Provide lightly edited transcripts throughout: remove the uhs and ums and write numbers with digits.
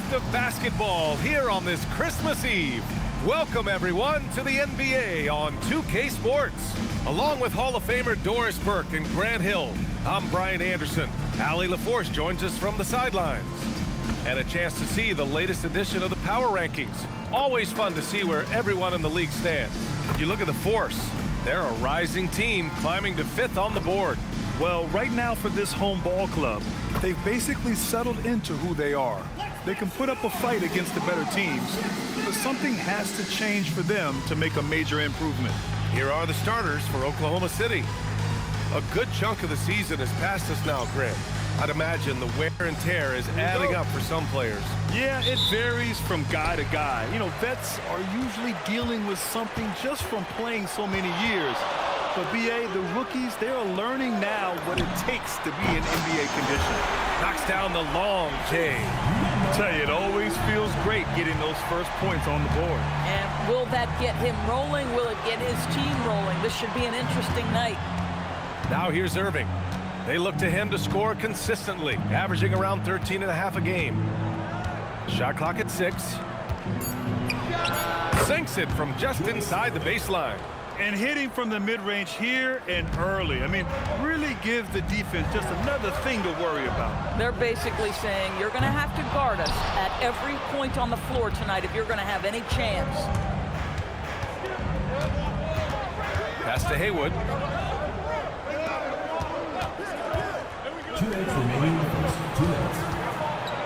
gift of basketball here on this Christmas Eve. Welcome, everyone, to the NBA on 2K Sports. Along with Hall of Famer Doris Burke and Grant Hill, I'm Brian Anderson. Allie LaForce joins us from the sidelines. And a chance to see the latest edition of the Power Rankings. Always fun to see where everyone in the league stands. You look at the Force. They're a rising team climbing to 5th on the board. Well, right now for this home ball club, they've basically settled into who they are. They can put up a fight against the better teams, but something has to change for them to make a major improvement. Here are the starters for Oklahoma City. A good chunk of the season has passed us now, Grant. I'd imagine the wear and tear is adding up for some players. Yeah, it varies from guy to guy. You know, vets are usually dealing with something just from playing so many years. But BA, the rookies, they're learning now what it takes to be in NBA condition. Knocks down the long J. I tell you, it always feels great getting those first points on the board. And will that get him rolling? Will it get his team rolling? This should be an interesting night. Now here's Irving. They look to him to score consistently, averaging around 13.5 a game. Shot clock at 6. Sinks it from just inside the baseline. And hitting from the mid-range here and early. I mean, really give the defense just another thing to worry about. They're basically saying you're going to have to guard us at every point on the floor tonight if you're going to have any chance. Pass to Haywood.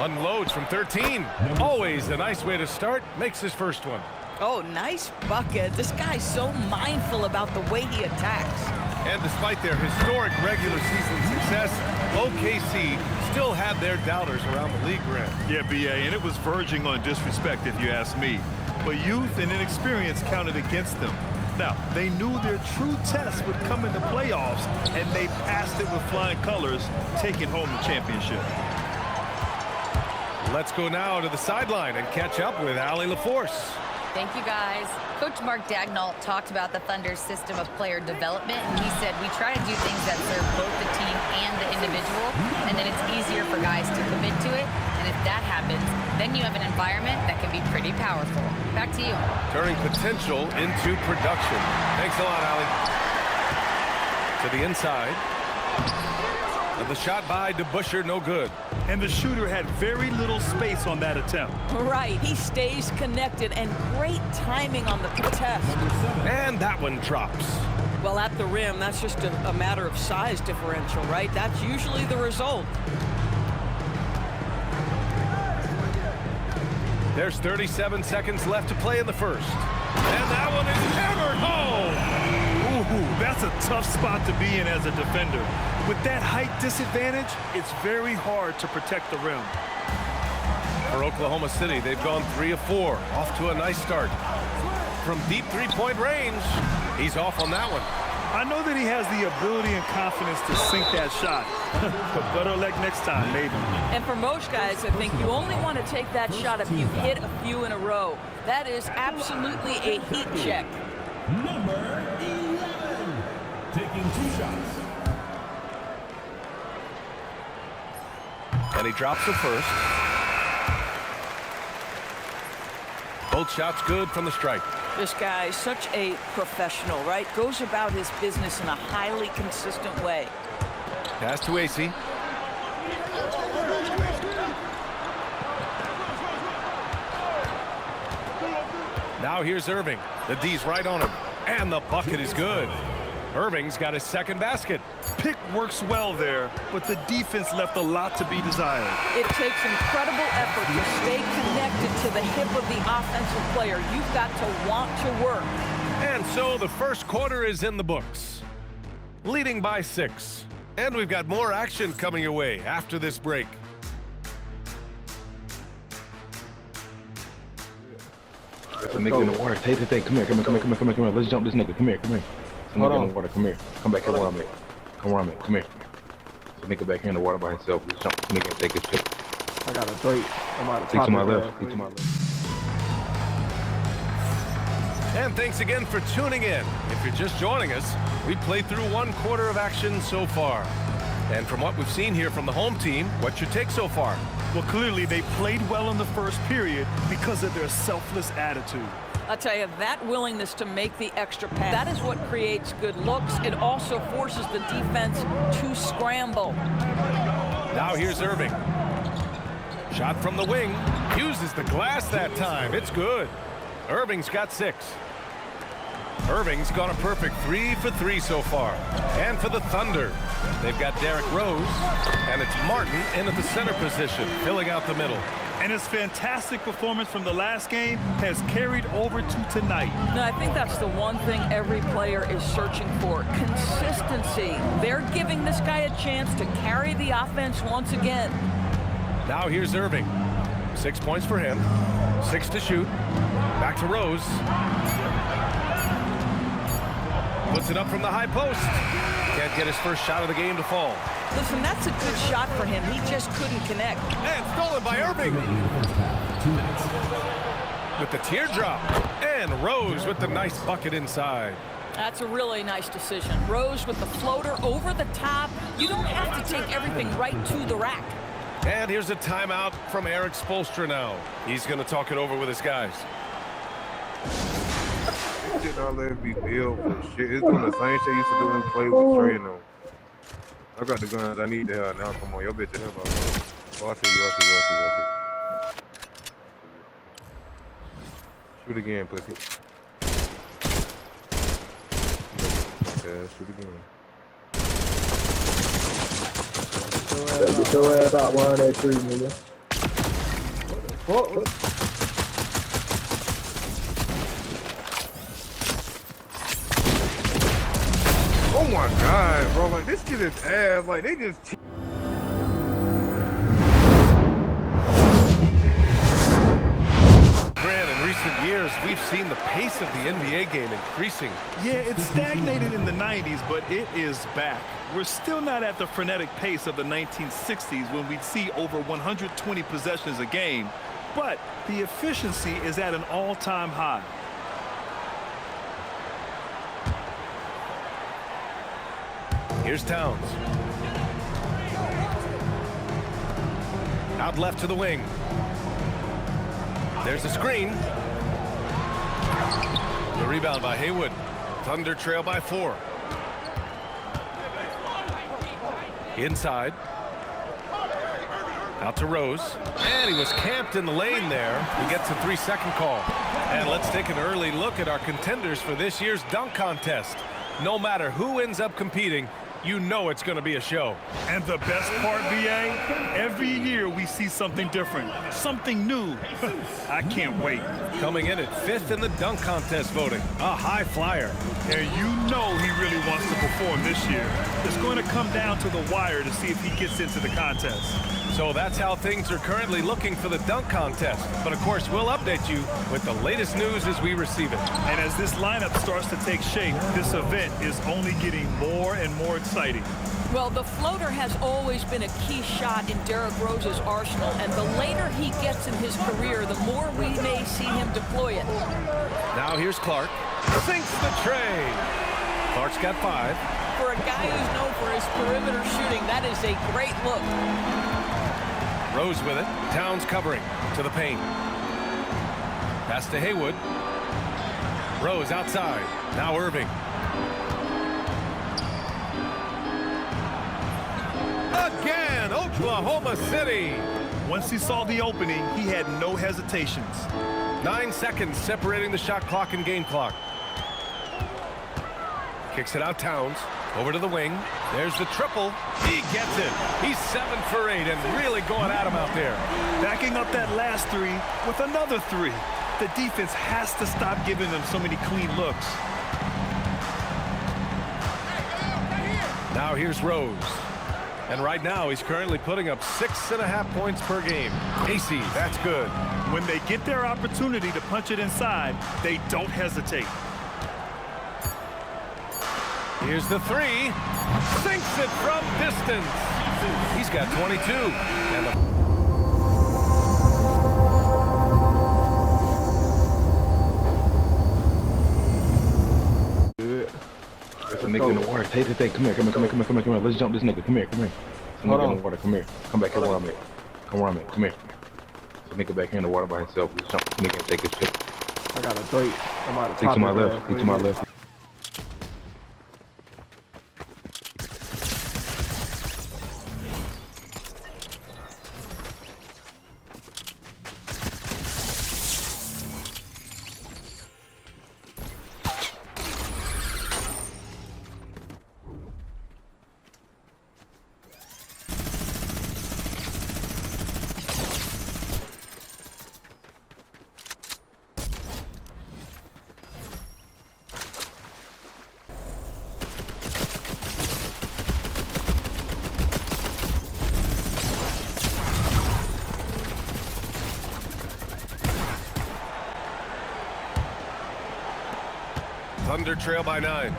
Unloads from 13. Always a nice way to start. Makes his first one. Oh, nice bucket. This guy's so mindful about the way he attacks. And despite their historic regular season success, OKC still had their doubters around the league, Grant. Yeah, BA, and it was verging on disrespect if you ask me. But youth and inexperience counted against them. Now, they knew their true test would come in the playoffs, and they passed it with flying colors, taking home the championship. Let's go now to the sideline and catch up with Allie LaForce. Thank you, guys. Coach Mark Daigneault talked about the Thunder's system of player development, and he said, we try to do things that serve both the team and the individual, and then it's easier for guys to commit to it. And if that happens, then you have an environment that can be pretty powerful. Back to you. Turning potential into production. Thanks a lot, Allie. To the inside. And the shot by DeBusschere, no good. And the shooter had very little space on that attempt. Right, he stays connected, and great timing on the test. And that one drops. Well, at the rim, that's just a matter of size differential, right? That's usually the result. There's 37 seconds left to play in the first. And that one is hammered home. Ooh, that's a tough spot to be in as a defender. With that height disadvantage, it's very hard to protect the rim. For Oklahoma City, they've gone 3 of 4, off to a nice start. From deep three-point range, he's off on that one. I know that he has the ability and confidence to sink that shot. But better luck next time, maybe. And for most guys, I think you only want to take that shot if you hit a few in a row. That is absolutely a heat check. Number 11, taking 2 shots. And he drops the first. Both shots good from the stripe. This guy is such a professional, right? Goes about his business in a highly consistent way. Pass to AC. Now here's Irving. The D's right on him. And the bucket is good. Irving's got his second basket. Pick works well there, but the defense left a lot to be desired. It takes incredible effort to stay connected to the hip of the offensive player. You've got to want to work. And so the first quarter is in the books. Leading by 6. And we've got more action coming your way after this break. Nigga in the water. Hey, come here. Let's jump this nigga. Come here. Some nigga in the water. Come here. Come back here where I'm at. Come where I'm at. Come here. This nigga back here in the water by himself. Let's jump this nigga and take his picture. I got a three. I'm out of Stick to my left. Stick to my left. And thanks again for tuning in. If you're just joining us, we played through 1 quarter of action so far. And from what we've seen here from the home team, what's your take so far? Well, clearly they played well in the first period because of their selfless attitude. I'll tell you, that willingness to make the extra pass, that is what creates good looks. It also forces the defense to scramble. Now here's Irving. Shot from the wing. Uses the glass that time. It's good. Irving's got 6. Irving's gone a perfect 3 for 3 so far. And for the Thunder, they've got Derrick Rose, and it's Martin in at the center position, filling out the middle. And his fantastic performance from the last game has carried over to tonight. No, I think that's the one thing every player is searching for, consistency. They're giving this guy a chance to carry the offense once again. Now here's Irving. 6 points for him. 6 to shoot. Back to Rose. Puts it up from the high post. Can't get his first shot of the game to fall. Listen, that's a good shot for him. He just couldn't connect. And stolen by Irving. With the teardrop. And Rose with the nice bucket inside. That's a really nice decision. Rose with the floater over the top. You don't have to take everything right to the rack. And here's a timeout from Eric Spoelstra now. He's going to talk it over with his guys. Shit, all that be built for shit. It's doing the same shit I used to do when we played with Trey though. I got the guns I need to have now. Come on, y'all bitch have about. Oh, I see you. Shoot again, pussy. Yeah, shoot again. Get your ass out one of that tree, nigga. Oh my god, bro! Like this shit is ass. Like they just. Grant, in recent years, we've seen the pace of the NBA game increasing. Yeah, it stagnated in the 90s, but it is back. We're still not at the frenetic pace of the 1960s when we'd see over 120 possessions a game, but the efficiency is at an all-time high. Here's Towns. Out left to the wing. There's the screen. The rebound by Haywood. Thunder trail by 4. Inside. Out to Rose. And he was camped in the lane there. He gets a 3-second call. And let's take an early look at our contenders for this year's dunk contest. No matter who ends up competing, you know it's going to be a show. And the best part, BA, every year we see something different, something new. I can't wait. Coming in at 5th in the dunk contest voting, a high flyer. And you know he really wants to perform this year. It's going to come down to the wire to see if he gets into the contest. So that's how things are currently looking for the dunk contest. But of course, we'll update you with the latest news as we receive it. And as this lineup starts to take shape, this event is only getting more and more exciting. Well, the floater has always been a key shot in Derrick Rose's arsenal, and the later he gets in his career, the more we may see him deploy it. Now here's Clark. Sinks the tray. Clark's got 5. For a guy who's known for his perimeter shooting, that is a great look. Rose with it. Towns covering to the paint. Pass to Haywood. Rose outside. Now Irving. Again, Oklahoma City. Once he saw the opening, he had no hesitations. 9 seconds separating the shot clock and game clock. Kicks it out Towns. Over to the wing. There's the triple. He gets it. He's 7 for 8 and really going at him out there. Backing up that last 3 with another 3. The defense has to stop giving them so many clean looks. Now here's Rose. And right now he's currently putting up 6.5 points per game. AC, that's good. When they get their opportunity to punch it inside, they don't hesitate. Here's the 3. Sinks it from distance. He's got 22. And Good. There's a nigga in the water. Tay, come here. Let's jump this nigga. Come here. There's a nigga in the water. Come here. Come back here where I'm at. Come where I'm at. Come here. There's a nigga back here in the water by himself. Let's jump this nigga and take his shit. I got a three. I'm out of Take to my left. Take to my left. Thunder trail by 9.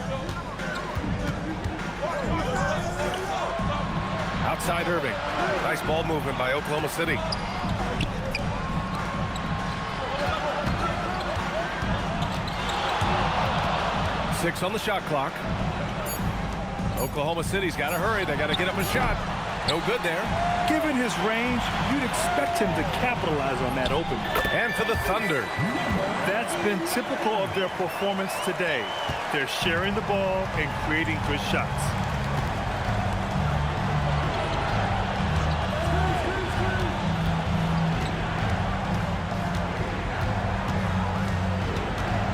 Outside Irving. Nice ball movement by Oklahoma City. Six on the shot clock. Oklahoma City's got to hurry. They got to get up a shot. No good there. Given his range, you'd expect him to capitalize on that open. And for the Thunder. That's been typical of their performance today. They're sharing the ball and creating good shots.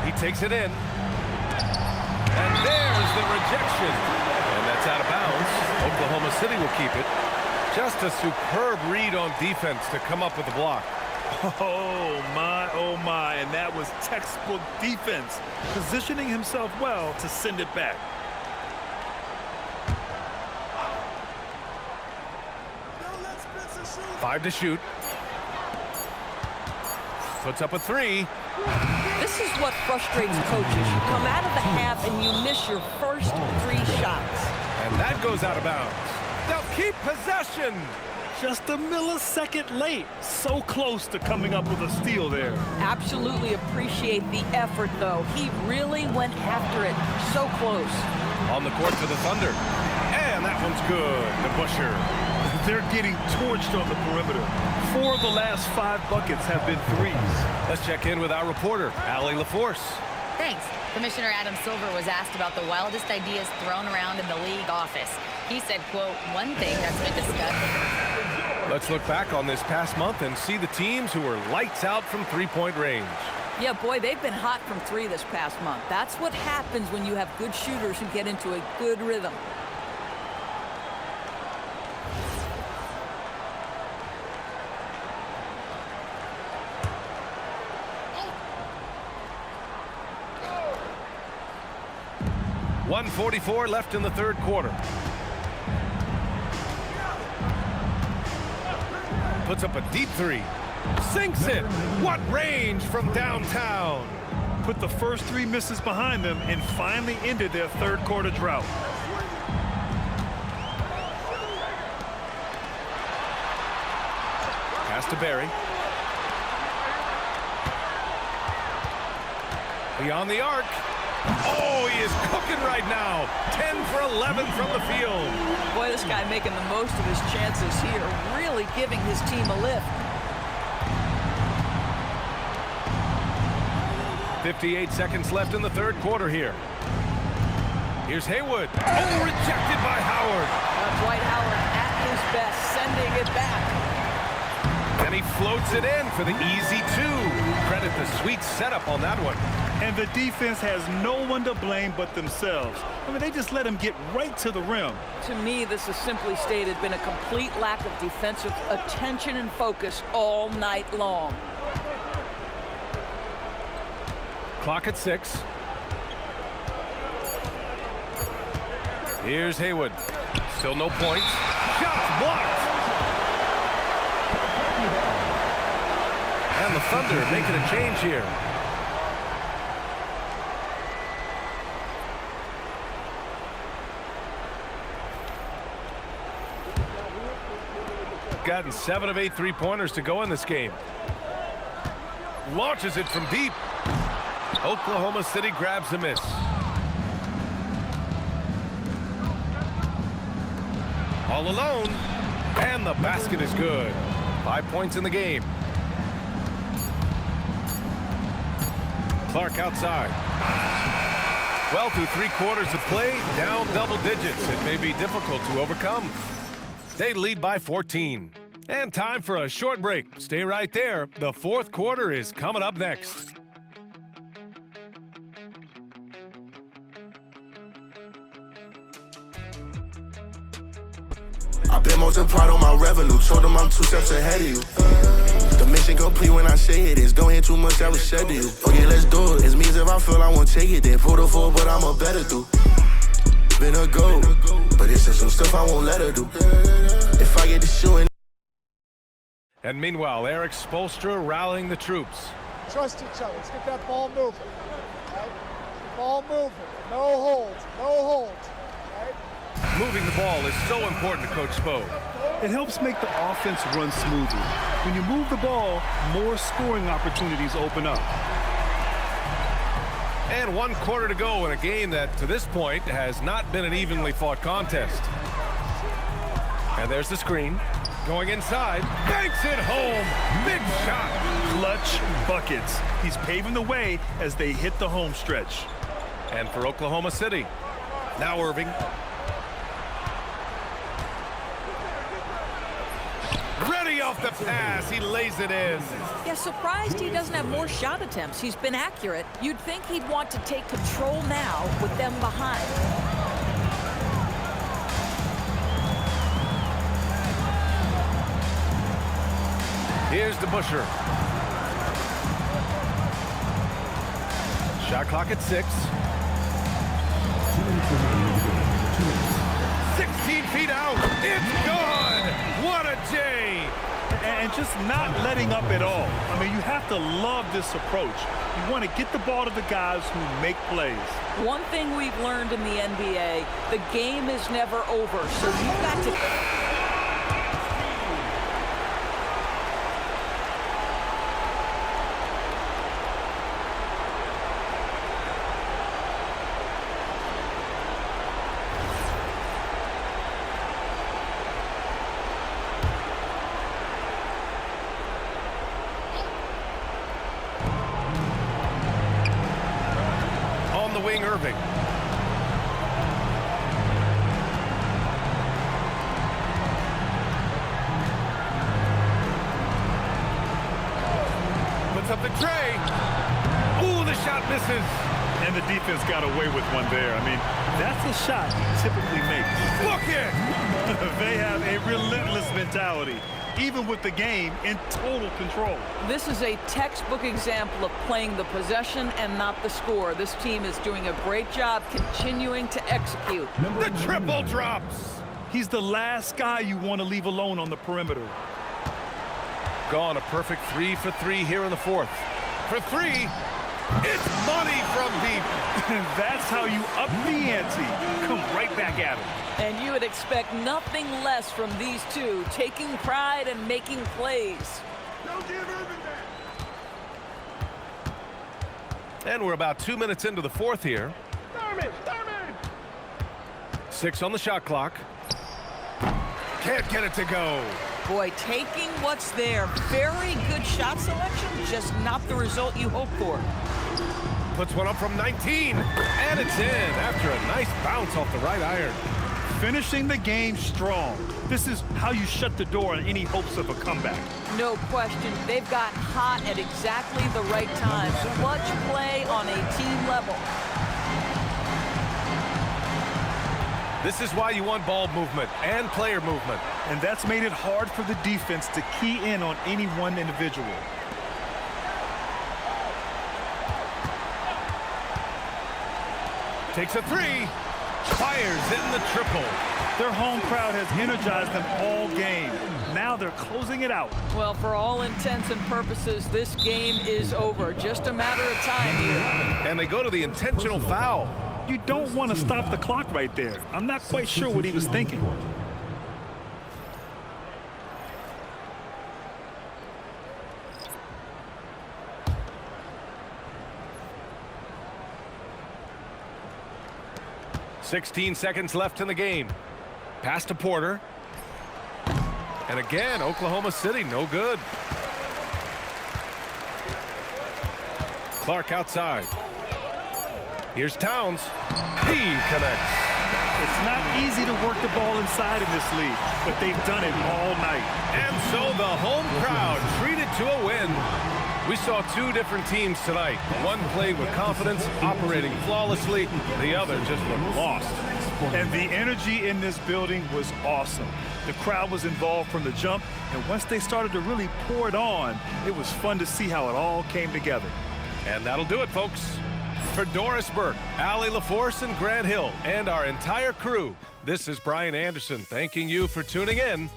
He takes it in. And there's the rejection. And that's out of bounds. Oklahoma City will keep it. Just a superb read on defense to come up with the block. Oh my, and that was textbook defense, positioning himself well to send it back. Five to shoot. Puts up a three. This is what frustrates coaches. You come out of the half and you miss your first 3 shots. And that goes out of bounds. They'll keep possession. Just a millisecond late. So close to coming up with a steal there. Absolutely appreciate the effort, though. He really went after it. So close. On the court for the Thunder. And that one's good. The Busher. They're getting torched on the perimeter. 4 of the last 5 buckets have been threes. Let's check in with our reporter, Allie LaForce. Thanks. Commissioner Adam Silver was asked about the wildest ideas thrown around in the league office. He said, quote, one thing that's been discussed. Let's look back on this past month and see the teams who were lights out from three-point range. Yeah, boy, they've been hot from 3 this past month. That's what happens when you have good shooters who get into a good rhythm. .144 left in the third quarter. Puts up a deep three. Sinks it. What range from downtown. Put the first 3 misses behind them and finally ended their third quarter drought. Pass to Barry. Beyond the arc. Oh, he is cooking right now. 10 for 11 from the field. Boy, this guy making the most of his chances here. Really giving his team a lift. 58 seconds left in the third quarter here. Here's Haywood. Oh, rejected by Howard. Dwight Howard at his best, sending it back. And he floats it in for the easy 2. Credit the sweet setup on that one. And the defense has no one to blame but themselves. I mean, they just let him get right to the rim. To me, this has simply stated been a complete lack of defensive attention and focus all night long. Clock at 6. Here's Haywood. Still no points. Shots blocked. And the Thunder making a change here. Gotten 7 of 8 three-pointers to go in this game. Launches it from deep. Oklahoma City grabs a miss. All alone. And the basket is good. 5 points in the game. Clark outside. Well, through 3 quarters of play, down double digits. It may be difficult to overcome. They lead by 14. And time for a short break. Stay right there. The 4th quarter is coming up next. I've been multiplied on my revenue. Told them I'm 2 steps ahead of you. The mission complete when I say it is. Don't hear too much, I was said to you. Okay, let's do it. It's me if I feel I won't take it. Then pull the 4, but I'm a better do. Been a go, but it's some stuff I won't let her do. If I get the shoe. And meanwhile, Eric Spoelstra rallying the troops. Trust each other. Let's get that ball moving. Right? Ball moving. No holds. No holds. Right? Moving the ball is so important to Coach Spo. It helps make the offense run smoothly. When you move the ball, more scoring opportunities open up. And 1 quarter to go in a game that, to this point, has not been an evenly fought contest. And there's the screen. Going inside, banks it home. Big shot. Clutch buckets. He's paving the way as they hit the home stretch. And for Oklahoma City, now Irving. Ready off the pass, he lays it in. Yeah, surprised he doesn't have more shot attempts. He's been accurate. You'd think he'd want to take control now with them behind. Here's the Busher. Shot clock at 6. 16 feet out. It's gone. What a day. And just not letting up at all. I mean, you have to love this approach. You want to get the ball to the guys who make plays. One thing we've learned in the NBA, the game is never over, so you've got to... Wing Irving. Puts up the tray. Ooh, the shot misses. And the defense got away with one there. I mean, that's a shot he typically makes. Look it! They have a relentless mentality, even with the game in total control. This is a textbook example of playing the possession and not the score. This team is doing a great job continuing to execute. The triple drops. He's the last guy you want to leave alone on the perimeter. Gone a perfect 3 for 3 here in the 4th. For 3, it's money from deep. That's how you up the ante. Come right back at him. And you would expect nothing less from these two, taking pride and making plays. And we're about 2 minutes into the 4th here. 6 on the shot clock. Can't get it to go. Boy, taking what's there. Very good shot selection, just not the result you hope for. Puts one up from 19, and it's in after a nice bounce off the right iron. Finishing the game strong. This is how you shut the door on any hopes of a comeback. No question. They've got hot at exactly the right time. Clutch play on a team level. This is why you want ball movement and player movement. And that's made it hard for the defense to key in on any one individual. Takes a 3. Fires in the triple. Their home crowd has energized them all game. Now they're closing it out. Well, for all intents and purposes, this game is over. Just a matter of time here. And they go to the intentional foul. You don't want to stop the clock right there. I'm not quite sure what he was thinking. .16 seconds left in the game. Pass to Porter. And again, Oklahoma City, no good. Clark outside. Here's Towns. He connects. It's not easy to work the ball inside in this league, but they've done it all night. And so the home crowd treated to a win. We saw two different teams tonight. One played with confidence, operating flawlessly. The other just looked lost. And the energy in this building was awesome. The crowd was involved from the jump, and once they started to really pour it on, it was fun to see how it all came together. And that'll do it, folks. For Doris Burke, Allie LaForce, and Grant Hill, and our entire crew, this is Brian Anderson thanking you for tuning in.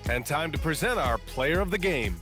And time to present our player of the game.